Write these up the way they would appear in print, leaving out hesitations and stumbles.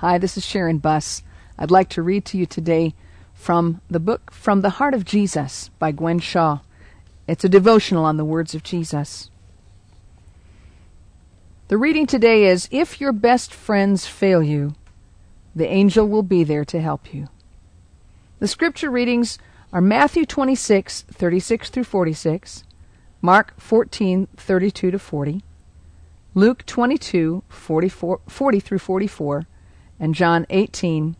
Hi, this is Sharon Buss. I'd like to read to you today from the book From the Heart of Jesus by Gwen. It's a devotional on the words of Jesus. The reading today is, If your best friends fail you, the angel will be there to help you. The scripture readings are Matthew 26, 36 through 46, Mark 14, 32 to 40, Luke 22, 40 through 44, and John 18,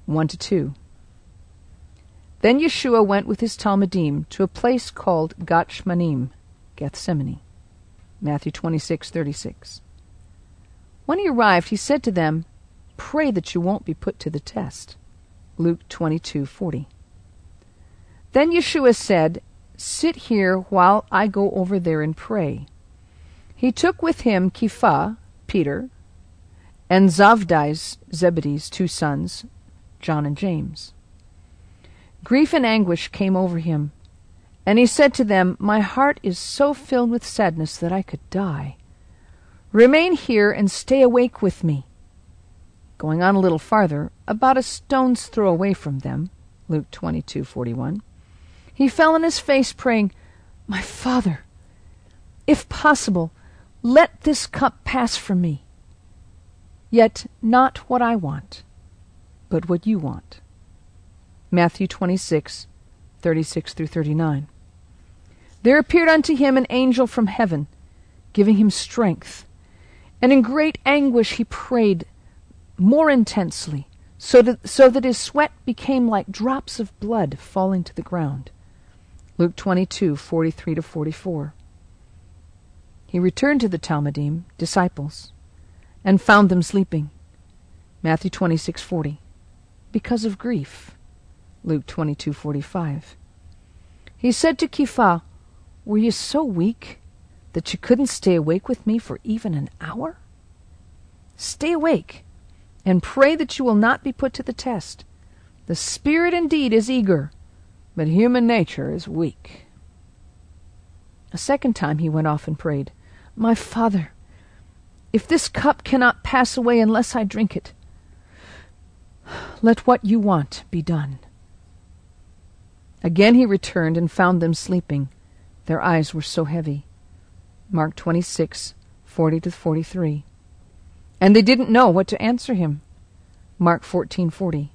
1 to 2. Then Yeshua went with his Talmudim to a place called Gethsemane, Matthew 26, 36. When he arrived, he said to them, Pray that you won't be put to the test. Luke 22, 40. Then Yeshua said, Sit here while I go over there and pray. He took with him Kepha, Peter, and Zebedee's 2 sons, John and James. Grief and anguish came over him, and he said to them, My heart is so filled with sadness that I could die. Remain here and stay awake with me. Going on a little farther, about a stone's throw away from them, Luke 22:41, he fell on his face praying, My Father, if possible, let this cup pass from me. Yet not what I want, but what you want. Matthew 26, 36 through 39. There appeared unto him an angel from heaven, giving him strength. And in great anguish he prayed more intensely, so that his sweat became like drops of blood falling to the ground. Luke 22, 43 to 44. He returned to the Talmudim, disciples, and found them sleeping. Matthew 26:40. Because of grief. Luke 22:45. He said to Kepha, Were you so weak that you couldn't stay awake with me for even an hour? Stay awake and pray that you will not be put to the test. The spirit indeed is eager, but human nature is weak. A second time he went off and prayed, My Father, if this cup cannot pass away unless I drink it, let what you want be done. Again he returned and found them sleeping. Their eyes were so heavy. Mark 26, 40 to 43. And they didn't know what to answer him. Mark 14:40.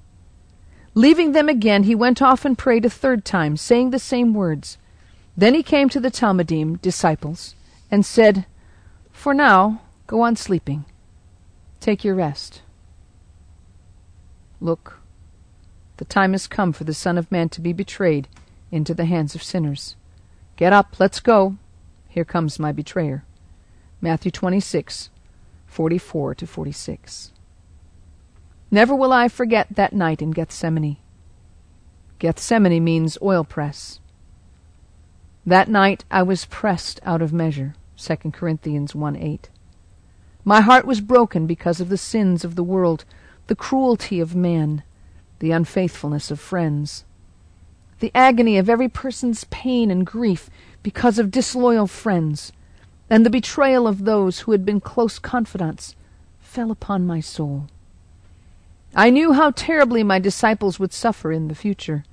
Leaving them again, he went off and prayed a third time, saying the same words. Then he came to the Talmudim, disciples, and said, For now, go on sleeping. Take your rest. Look, the time has come for the Son of Man to be betrayed into the hands of sinners. Get up, let's go. Here comes my betrayer. Matthew 26, 44 to 46. Never will I forget that night in Gethsemane. Gethsemane means oil press. That night I was pressed out of measure. 2 Corinthians 1:8. My heart was broken because of the sins of the world, the cruelty of man, the unfaithfulness of friends, the agony of every person's pain and grief because of disloyal friends, and the betrayal of those who had been close confidants fell upon my soul. I knew how terribly my disciples would suffer in the future.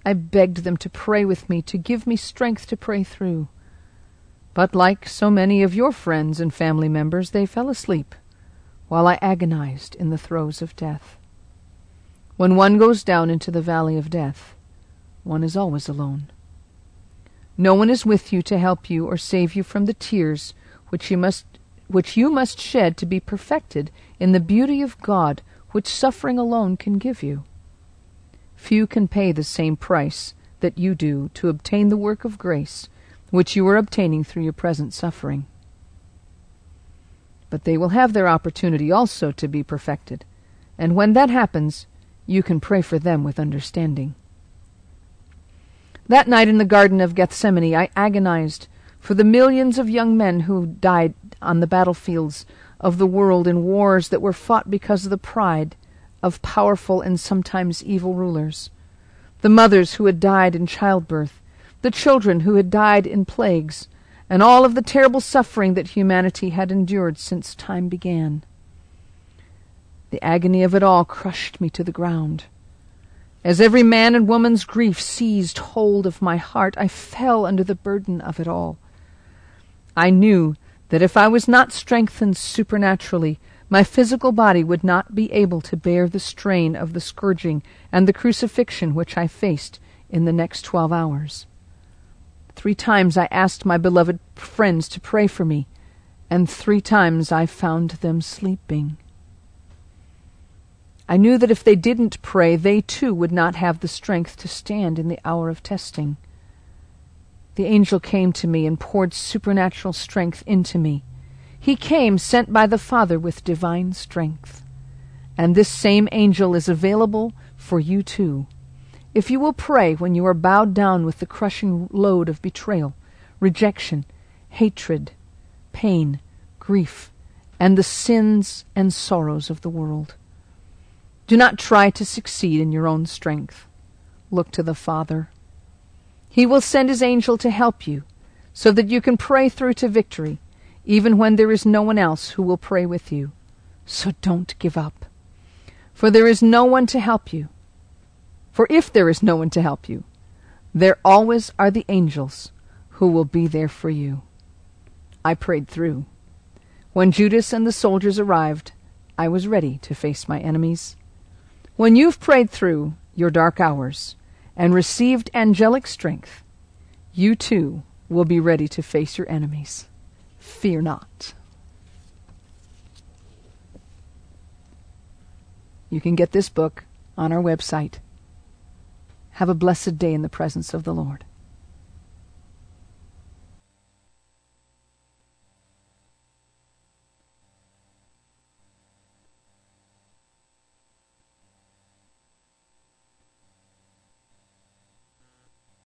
I begged them to pray with me, to give me strength to pray through. But like so many of your friends and family members, they fell asleep while I agonized in the throes of death. When one goes down into the valley of death, one is always alone. No one is with you to help you or save you from the tears which you must shed to be perfected in the beauty of God, which suffering alone can give you. Few can pay the same price that you do to obtain the work of grace which you are obtaining through your present suffering. But they will have their opportunity also to be perfected, and when that happens, you can pray for them with understanding. That night in the Garden of Gethsemane, I agonized for the millions of young men who died on the battlefields of the world in wars that were fought because of the pride of powerful and sometimes evil rulers, the mothers who had died in childbirth, the children who had died in plagues, and all of the terrible suffering that humanity had endured since time began. The agony of it all crushed me to the ground. As every man and woman's grief seized hold of my heart, I fell under the burden of it all. I knew that if I was not strengthened supernaturally, my physical body would not be able to bear the strain of the scourging and the crucifixion which I faced in the next 12 hours. 3 times I asked my beloved friends to pray for me, and 3 times I found them sleeping. I knew that if they didn't pray, they too would not have the strength to stand in the hour of testing. The angel came to me and poured supernatural strength into me. He came sent by the Father with divine strength. And this same angel is available for you too. If you will pray when you are bowed down with the crushing load of betrayal, rejection, hatred, pain, grief, and the sins and sorrows of the world. Do not try to succeed in your own strength. Look to the Father. He will send his angel to help you, so that you can pray through to victory, even when there is no one else who will pray with you. So don't give up. For there is no one to help you. For if there is no one to help you, there always are the angels who will be there for you. I prayed through. When Judas and the soldiers arrived, I was ready to face my enemies. When you've prayed through your dark hours and received angelic strength, you too will be ready to face your enemies. Fear not. You can get this book on our website. Have a blessed day in the presence of the Lord.